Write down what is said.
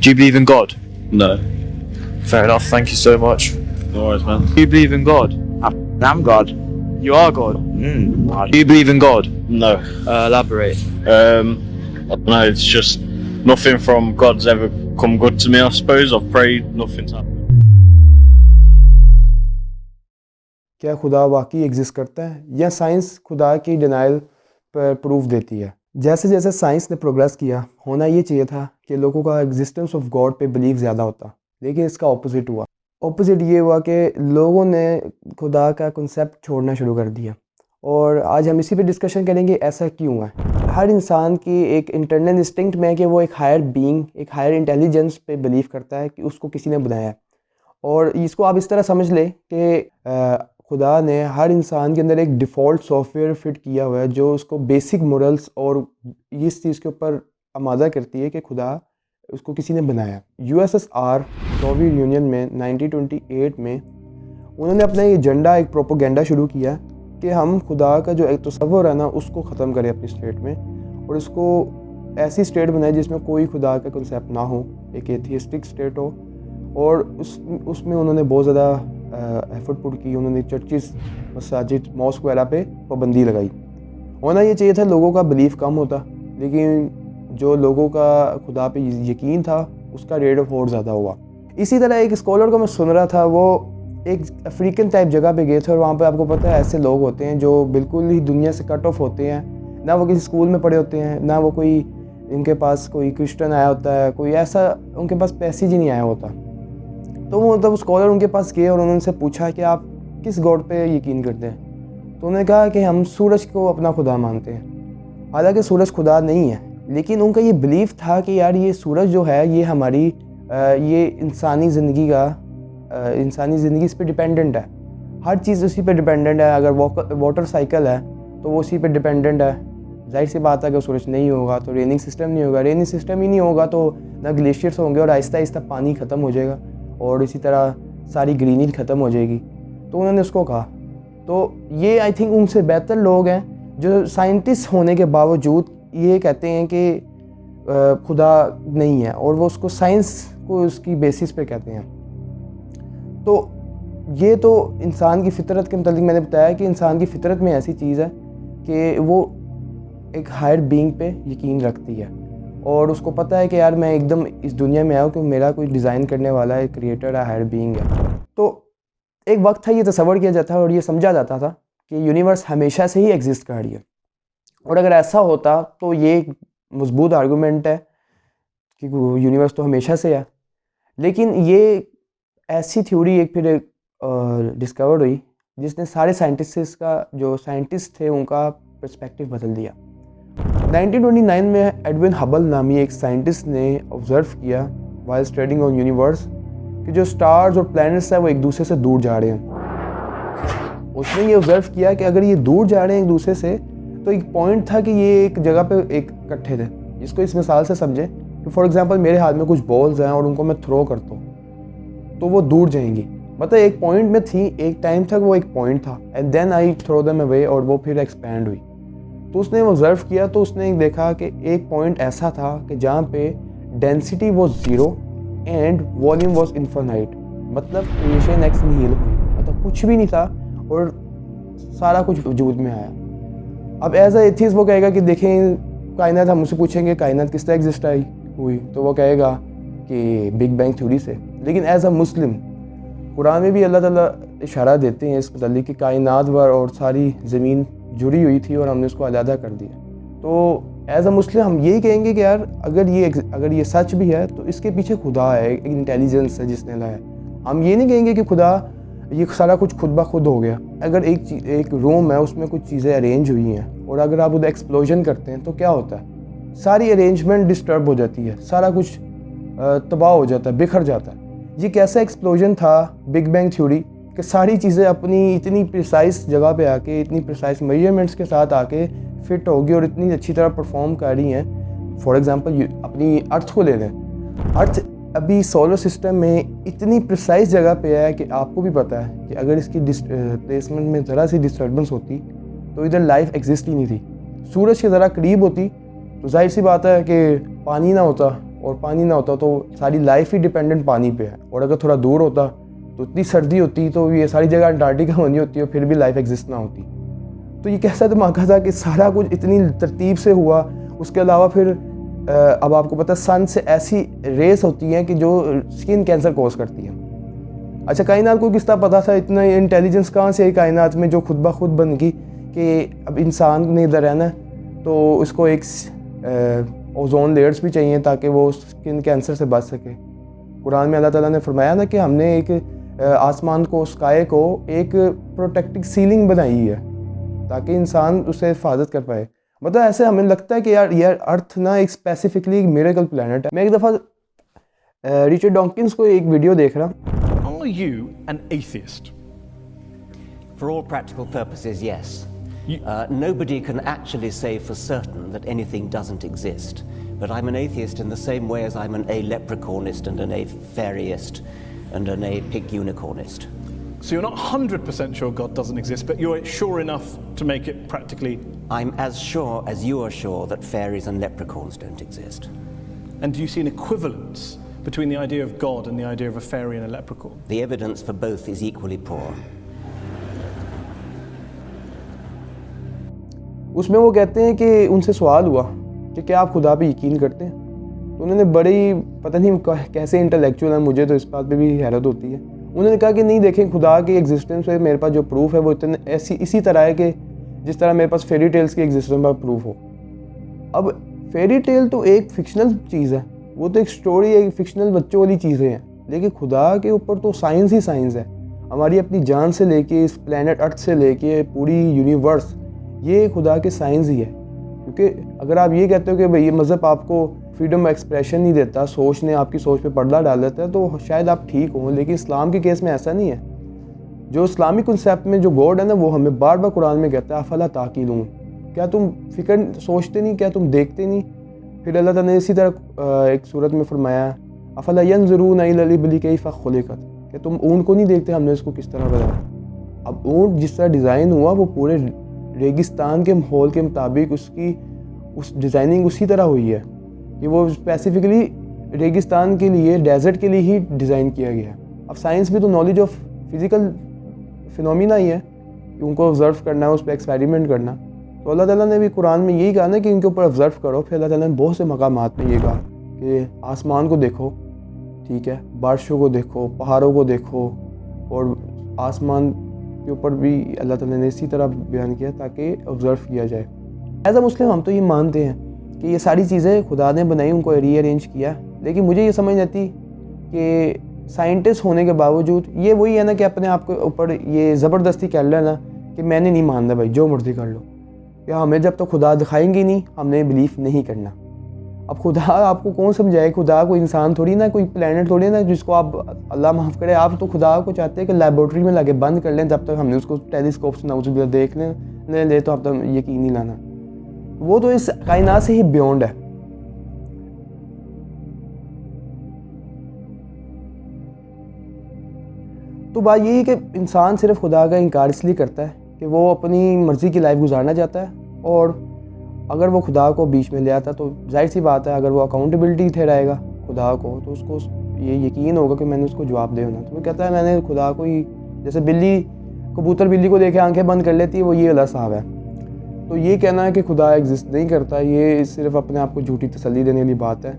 Do you believe in God? No. Fair enough, thank you so much. No worries, man. Do you believe in God? I'm God. You are God. God. Do you believe in God? No. Elaborate. I don't know, it's just nothing from God's ever come good to me, I suppose. I've prayed, nothing's happened. क्या खुदा वाकई exist करता है या science खुदा की denial पर proof देती है? जैसे जैसे साइंस ने प्रोग्रेस किया, होना ये चाहिए था कि लोगों का एग्जिस्टेंस ऑफ गॉड पे बिलीव ज़्यादा होता, लेकिन इसका ऑपोजिट हुआ। ऑपोजिट ये हुआ कि लोगों ने खुदा का कॉन्सेप्ट छोड़ना शुरू कर दिया। और आज हम इसी पे डिस्कशन करेंगे ऐसा क्यों है। हर इंसान की एक इंटरनल इंस्टिंक्ट में कि वो एक हायर बीइंग, एक हायर इंटेलिजेंस पे बिलीव करता है कि उसको किसी ने बनाया है। और इसको आप इस तरह समझ लें कि खुदा ने हर इंसान के अंदर एक डिफ़ॉल्ट सॉफ्टवेयर फिट किया हुआ है जो उसको बेसिक मोरल्स और इस चीज़ के ऊपर आमादा करती है कि खुदा उसको किसी ने बनाया। यूएसएसआर सोवियत यूनियन में 1928 में उन्होंने अपना ये एजेंडा, एक प्रोपोगेंडा शुरू किया कि हम खुदा का जो एक तस्वर है ना उसको ख़त्म करें अपनी स्टेट में और उसको ऐसी स्टेट बनाए जिसमें कोई खुदा का कंसेप्ट ना हो, एक एथियस्टिक स्टेट हो। और उसमें उन्होंने बहुत ज़्यादा एफर्ट पुट की। उन्होंने चर्चिस, मसाजिद, मॉस्क वगैरह पे पाबंदी लगाई। होना ये चाहिए था लोगों का बिलीफ कम होता, लेकिन जो लोगों का खुदा पे यकीन था उसका रेट ऑफ और ज़्यादा हुआ। इसी तरह एक स्कॉलर को मैं सुन रहा था, वो एक अफ्रीकन टाइप जगह पे गए थे और वहाँ पे आपको पता है ऐसे लोग होते हैं जो बिल्कुल ही दुनिया से कट ऑफ होते हैं, ना वो किसी स्कूल में पढ़े होते हैं, ना वो कोई इनके पास कोई क्रिश्चियन आया होता है, कोई ऐसा उनके पास पैसेज ही नहीं आया होता। तो वो मतलब स्कॉलर उनके पास गए और उन्होंने उनसे पूछा कि आप किस गॉड पे यकीन करते हैं? तो उन्होंने कहा कि हम सूरज को अपना खुदा मानते हैं। हालांकि सूरज खुदा नहीं है, लेकिन उनका ये बिलीफ था कि यार ये सूरज जो है ये हमारी ये इंसानी ज़िंदगी इस पर डिपेंडेंट है। हर चीज़ उसी पे डिपेंडेंट है। अगर वाटर साइकिल है तो वो उसी पे डिपेंडेंट है। जाहिर सी बात है अगर सूरज नहीं होगा तो रेनिंग सिस्टम नहीं होगा, रेनिंग सिस्टम ही नहीं होगा तो ना ग्लेशियर्स होंगे और आहिस्ता आहिस्ता पानी ख़त्म हो जाएगा और इसी तरह सारी ग्रीनरी ख़त्म हो जाएगी। तो उन्होंने उसको कहा। तो ये आई थिंक उनसे बेहतर लोग हैं जो साइंटिस्ट होने के बावजूद ये कहते हैं कि खुदा नहीं है और वो उसको साइंस को उसकी बेसिस पे कहते हैं। तो ये तो इंसान की फ़ितरत के मतलब मैंने बताया कि इंसान की फ़ितरत में ऐसी चीज़ है कि वो एक हायर बीइंग पे यकीन रखती है और उसको पता है कि यार मैं एकदम इस दुनिया में आया हूँ कि मेरा कोई डिज़ाइन करने वाला है, क्रिएटर है, हायर बीइंग है। तो एक वक्त था ये तस्वर किया जाता और ये समझा जाता था कि यूनिवर्स हमेशा से ही एग्जिस्ट कर रही है। और अगर ऐसा होता तो ये एक मजबूत आर्गूमेंट है कि यूनिवर्स तो हमेशा से है। लेकिन ये ऐसी थ्योरी एक फिर डिस्कवर हुई जिसने सारे साइंटिस्ट थे उनका पर्सपेक्टिव बदल दिया। 1929 में एडविन हबल नामी एक साइंटिस्ट ने ऑब्जर्व किया वाइल स्टडीइंग ऑन यूनिवर्स कि जो स्टार्स और प्लैनेट्स हैं वो एक दूसरे से दूर जा रहे हैं। उसने ये ऑब्जर्व किया कि अगर ये दूर जा रहे हैं एक दूसरे से तो एक पॉइंट था कि ये एक जगह पे एक इकट्ठे थे। इसको इस मिसाल से समझें कि फॉर एग्जांपल मेरे हाथ में कुछ बॉल्स हैं और उनको मैं थ्रो करता हूँ तो वो दूर जाएंगी। मतलब एक पॉइंट में थी, एक टाइम तक वो एक पॉइंट था and then I throw them away और वो फिर एक्सपैंड हुई। तो उसने ऑब्जर्व किया तो उसने देखा कि एक पॉइंट ऐसा था कि जहाँ पे density was 0 and volume was infinite. मतलब क्रिएशन एक्स निहिल हुई, मतलब कुछ भी नहीं था और सारा कुछ वजूद में आया। अब एज अ एथियस्ट वो कहेगा कि देखें कायनात, हम उससे पूछेंगे कायनात किस तरह एग्जिस्ट हुई तो वो कहेगा कि बिग बैंग थ्योरी से। लेकिन एज अ मुस्लिम कुरान में भी अल्लाह ताला इशारा देते हैं इस मतलब कि कायनात और सारी ज़मीन जुड़ी हुई थी और हमने उसको अलहदा कर दिया। तो एज अ मुस्लिम हम यही कहेंगे कि यार अगर ये सच भी है तो इसके पीछे खुदा है, एक इंटेलिजेंस है जिसने लाया। हम ये नहीं कहेंगे कि खुदा ये सारा कुछ खुद ब खुद हो गया। अगर एक रूम है उसमें कुछ चीज़ें अरेंज हुई हैं और अगर आप उधर एक्सप्लोजन करते हैं तो क्या होता है, सारी अरेंजमेंट डिस्टर्ब हो जाती है, सारा कुछ तबाह हो जाता है, बिखर जाता है। ये कैसा एक्सप्लोजन था बिग बैंग थ्योरी कि सारी चीज़ें अपनी इतनी प्रिसाइज जगह पे आके, इतनी प्रिसाइज मेजरमेंट्स के साथ आके फिट होगी और इतनी अच्छी तरह परफॉर्म कर रही हैं। फॉर एग्जांपल अपनी अर्थ को ले लें। अर्थ अभी सोलर सिस्टम में इतनी प्रिसाइज जगह पे है कि आपको भी पता है कि अगर इसकी प्लेसमेंट में ज़रा सी डिस्टर्बेंस होती तो इधर लाइफ एग्जिस्ट ही नहीं थी। सूरज के ज़रा करीब होती तो जाहिर सी बात है कि पानी ना होता और पानी ना होता तो सारी लाइफ ही डिपेंडेंट पानी पे है, और अगर थोड़ा दूर होता तो इतनी सर्दी होती तो ये सारी जगह अंटार्कटिका होनी होती और फिर भी लाइफ एग्जिस्ट ना होती। तो ये कैसा धमाका था कि सारा कुछ इतनी तरतीब से हुआ। उसके अलावा फिर अब आपको पता है सन से ऐसी रेस होती हैं कि जो स्किन कैंसर कॉज करती हैं। अच्छा, कायनात को किस तरह पता था, इतना इंटेलिजेंस कहाँ से है कायनात में जो खुद ब खुद बन गई कि अब इंसान ने इधर रहना है तो उसको एक ओजोन लेयर्स भी चाहिए ताकि वो स्किन कैंसर से बच सके। कुरान में अल्लाह ताला ने फरमाया ना कि हमने एक आसमान को, स्काई को एक प्रोटेक्टिव सीलिंग बनाई है ताकि इंसान उससे हिफाजत कर पाए। मतलब ऐसे हमें लगता है कि यार अर्थ ना एक स्पेसिफिकली एक मिरेकल प्लैनेट है। मैं एक दफ़ा रिचर्ड डॉकिंस को एक वीडियो देख रहा। Are you an atheist? For all practical purposes, yes. Nobody can actually say for certain that anything doesn't exist. But I'm an atheist in the same way as I'm an a-leprechaunist and an a-fairyist and an a-pig unicornist. So you're not 100% sure God doesn't exist, but you're sure enough to make it practically. I'm as sure as you are sure that fairies and leprechauns don't exist. And do you see an equivalence between the idea of God and the idea of a fairy and a leprechaun? The evidence for both is equally poor. उसमें वो कहते हैं कि उनसे सवाल हुआ कि क्या आप खुदा पे यकीन करते हैं, तो उन्होंने बड़ी पता नहीं कैसे इंटेलेक्चुअल है, मुझे तो इस बात पे भी हैरत होती है। उन्होंने कहा कि नहीं देखें, खुदा की एग्जिस्टेंस पे मेरे पास जो प्रूफ है वो इतने इसी तरह है कि जिस तरह मेरे पास फेरी टेल्स की एग्जिस्टेंस पर प्रूफ हो। अब फेरी टेल तो एक फिक्शनल चीज़ है, वो तो एक स्टोरी है, फिक्शनल बच्चों वाली चीज़ें हैं, लेकिन खुदा के ऊपर तो साइंस ही साइंस है। हमारी अपनी जान से लेके इस प्लेनेट अर्थ से लेके पूरी यूनिवर्स, ये खुदा के साइंस ही है। क्योंकि अगर आप ये कहते हो कि भाई ये मज़हब आपको फ्रीडम एक्सप्रेशन नहीं देता, सोच ने आपकी सोच पे पर्दा डाल देता है, तो शायद आप ठीक हो, लेकिन इस्लाम के केस में ऐसा नहीं है। जो इस्लामिक कॉन्सेप्ट में जो गॉड है ना, वो हमें बार बार कुरान में कहता है अफला ताक़िलून, क्या तुम फिक्र सोचते नहीं, क्या तुम देखते नहीं। फिर अल्लाह ताला ने इसी तरह एक सूरत में फरमाया अफला यंज़ुरून इलल इबली कैफ़ ख़ुलिक़त, कि तुम ऊँट को नहीं देखते हमने इसको किस तरह बनाया। अब ऊँट जिस तरह डिज़ाइन हुआ वो पूरे रेगिस्तान के माहौल के मुताबिक उसकी उस डिज़ाइनिंग उसी तरह हुई है कि वो स्पेसिफिकली रेगिस्तान के लिए, डेजर्ट के लिए ही डिज़ाइन किया गया है। अब साइंस में तो नॉलेज ऑफ फिज़िकल फिनोमिना ही है कि उनको ऑब्ज़र्व करना है, उस पर एक्सपेरिमेंट करना। तो अल्लाह ताला ने भी कुरान में यही कहा ना कि इनके ऊपर ऑब्ज़र्व करो। फिर अल्लाह ताला ने बहुत से मकामात में ये कहा कि आसमान को देखो, ठीक है, बारिशों को देखो, पहाड़ों को देखो, और आसमान के ऊपर भी अल्लाह ताला ने इसी तरह बयान किया ताकि ऑब्ज़र्व किया जाए। एज अ मुस्लिम हम तो ये मानते हैं कि ये सारी चीज़ें खुदा ने बनाई, उनको रीअरेंज किया, लेकिन मुझे ये समझ नहीं आती कि साइंटिस्ट होने के बावजूद ये वही है ना कि अपने आप के ऊपर ये ज़बरदस्ती कर लेना कि मैंने नहीं मानना, भाई जो मर्ज़ी कर लो, या हमें जब तक खुदा दिखाएंगे नहीं हमने बिलीफ नहीं करना। अब खुदा आपको कौन समझाए, खुदा कोई इंसान थोड़ी ना, कोई प्लेनेट थोड़ी ना जिसको आप अल्लाह माफ़ करे, आप तो खुदा को चाहते हैं कि लेबॉर्ट्री में लगे बंद कर लें, तब तक हमने उसको टेलीस्कोप से नाउज़ुबिल्लाह देख ले तो आप तो यकीन नहीं लाना। वो तो इस कायनात से ही बियॉन्ड है। तो बात यही है कि इंसान सिर्फ खुदा का इनकार इसलिए करता है कि वो अपनी मर्ज़ी की लाइफ गुजारना चाहता है, और अगर वो खुदा को बीच में ले आता तो जाहिर सी बात है अगर वो अकाउंटेबिलिटी ठहराएगा खुदा को तो उसको ये यकीन होगा कि मैंने उसको जवाब दे होना। तो वो कहता है मैंने खुदा को ही, जैसे बिल्ली कबूतर बिल्ली को देखे आंखें बंद कर लेती है, वो ये अल्लाह साहब है। तो ये कहना है कि खुदा एग्जिस्ट नहीं करता, ये सिर्फ अपने आप को झूठी तसल्ली देने वाली बात है।